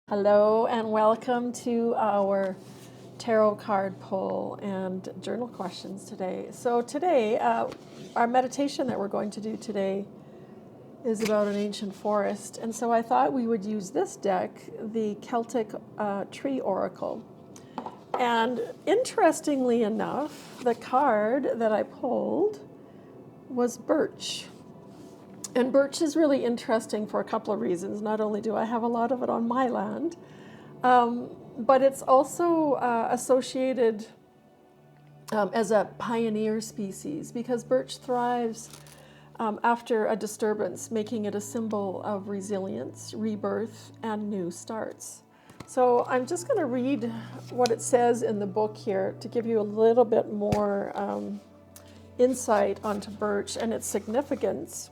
Hello and welcome to our tarot card pull and journal questions today. So today, our meditation that we're going to do today is about an ancient forest. And so I thought we would use this deck, the Celtic Tree Oracle. And interestingly enough, the card that I pulled was birch. And birch is really interesting for a couple of reasons. Not only do I have a lot of it on my land, but it's also associated as a pioneer species because birch thrives after a disturbance, making it a symbol of resilience, rebirth, and new starts. So I'm just going to read what it says in the book here to give you a little bit more insight onto birch and its significance.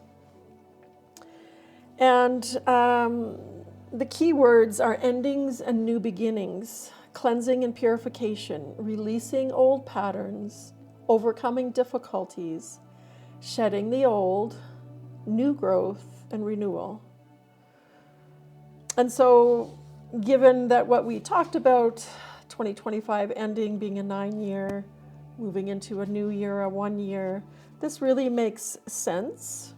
And the key words are endings and new beginnings, cleansing and purification, releasing old patterns, overcoming difficulties, shedding the old, new growth, and renewal. And so, given that what we talked about, 2025 ending being a 9-year, moving into a new year, a 1 year, this really makes sense.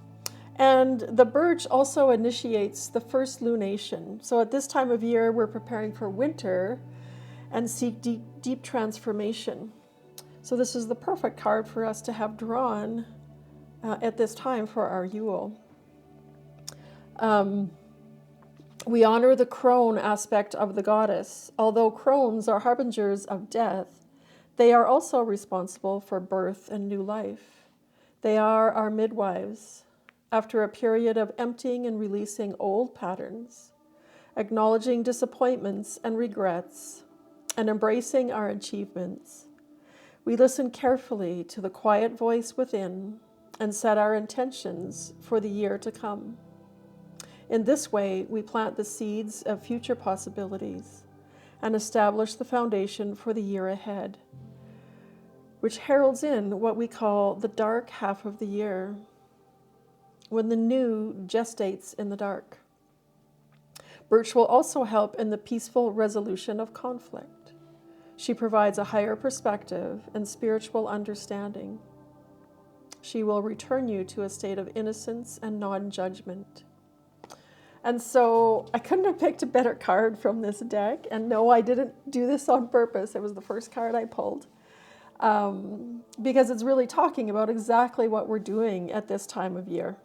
And the birch also initiates the first lunation. So at this time of year, we're preparing for winter and seek deep transformation. So this is the perfect card for us to have drawn at this time for our Yule. We honor the crone aspect of the goddess. Although crones are harbingers of death, they are also responsible for birth and new life. They are our midwives. After a period of emptying and releasing old patterns, acknowledging disappointments and regrets, and embracing our achievements, we listen carefully to the quiet voice within and set our intentions for the year to come. In this way, we plant the seeds of future possibilities and establish the foundation for the year ahead, which heralds in what we call the dark half of the year, when the new gestates in the dark. Birch will also help in the peaceful resolution of conflict. She provides a higher perspective and spiritual understanding. She will return you to a state of innocence and non-judgment. And so I couldn't have picked a better card from this deck. And no, I didn't do this on purpose. It was the first card I pulled. Because it's really talking about exactly what we're doing at this time of year.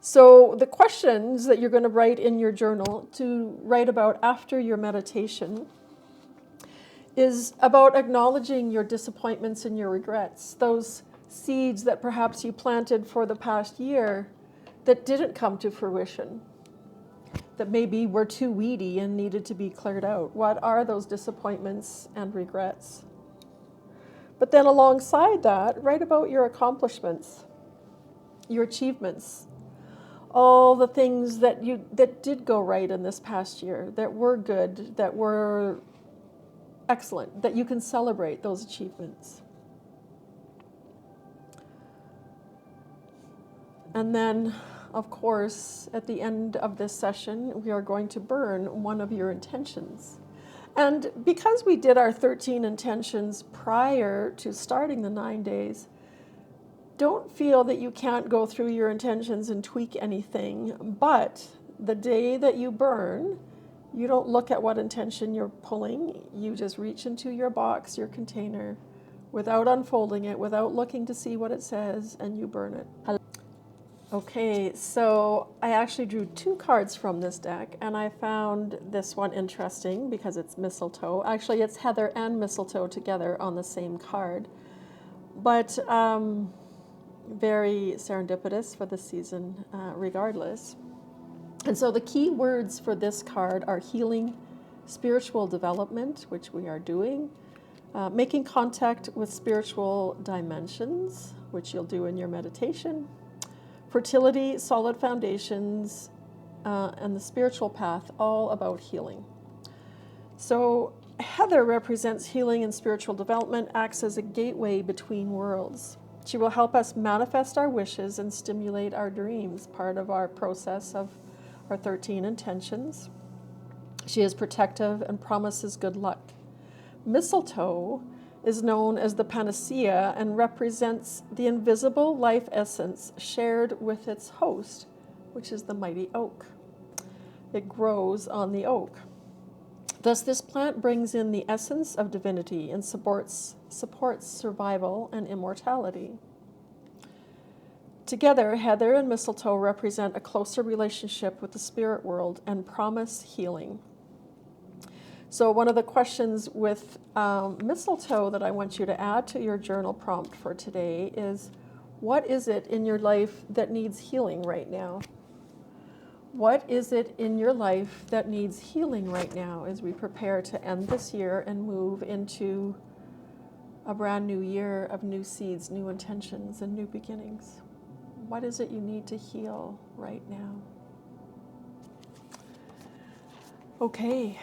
So the questions that you're going to write in your journal to write about after your meditation is about acknowledging your disappointments and your regrets, those seeds that perhaps you planted for the past year that didn't come to fruition, that maybe were too weedy and needed to be cleared out. What are those disappointments and regrets? But then alongside that, write about your accomplishments, your achievements, all the things that did go right in this past year, that were good, that were excellent, that you can celebrate those achievements. And then, of course, at the end of this session, we are going to burn one of your intentions. And because we did our 13 intentions prior to starting the 9 days, don't feel that you can't go through your intentions and tweak anything, but the day that you burn, you don't look at what intention you're pulling. You just reach into your box, your container, without unfolding it, without looking to see what it says, and you burn it. Okay, so I actually drew 2 cards from this deck, and I found this one interesting because it's mistletoe. Actually, it's heather and mistletoe together on the same card. But very serendipitous for the season regardless. And so the key words for this card are healing, spiritual development, which we are doing, making contact with spiritual dimensions, which you'll do in your meditation, fertility, solid foundations, and the spiritual path, all about healing. So heather represents healing and spiritual development, acts as a gateway between worlds. She will help us manifest our wishes and stimulate our dreams, part of our process of our 13 intentions. She is protective and promises good luck. Mistletoe is known as the panacea and represents the invisible life essence shared with its host, which is the mighty oak. It grows on the oak. Thus, this plant brings in the essence of divinity and supports survival and immortality. Together, heather and mistletoe represent a closer relationship with the spirit world and promise healing. So one of the questions with mistletoe that I want you to add to your journal prompt for today is, what is it in your life that needs healing right now? What is it in your life that needs healing right now as we prepare to end this year and move into a brand new year of new seeds, new intentions, and new beginnings? What is it you need to heal right now? Okay.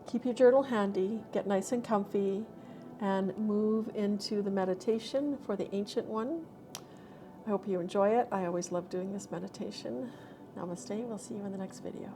Keep your journal handy, get nice and comfy, and move into the meditation for the Ancient One. I hope you enjoy it. I always love doing this meditation. Namaste. We'll see you in the next video.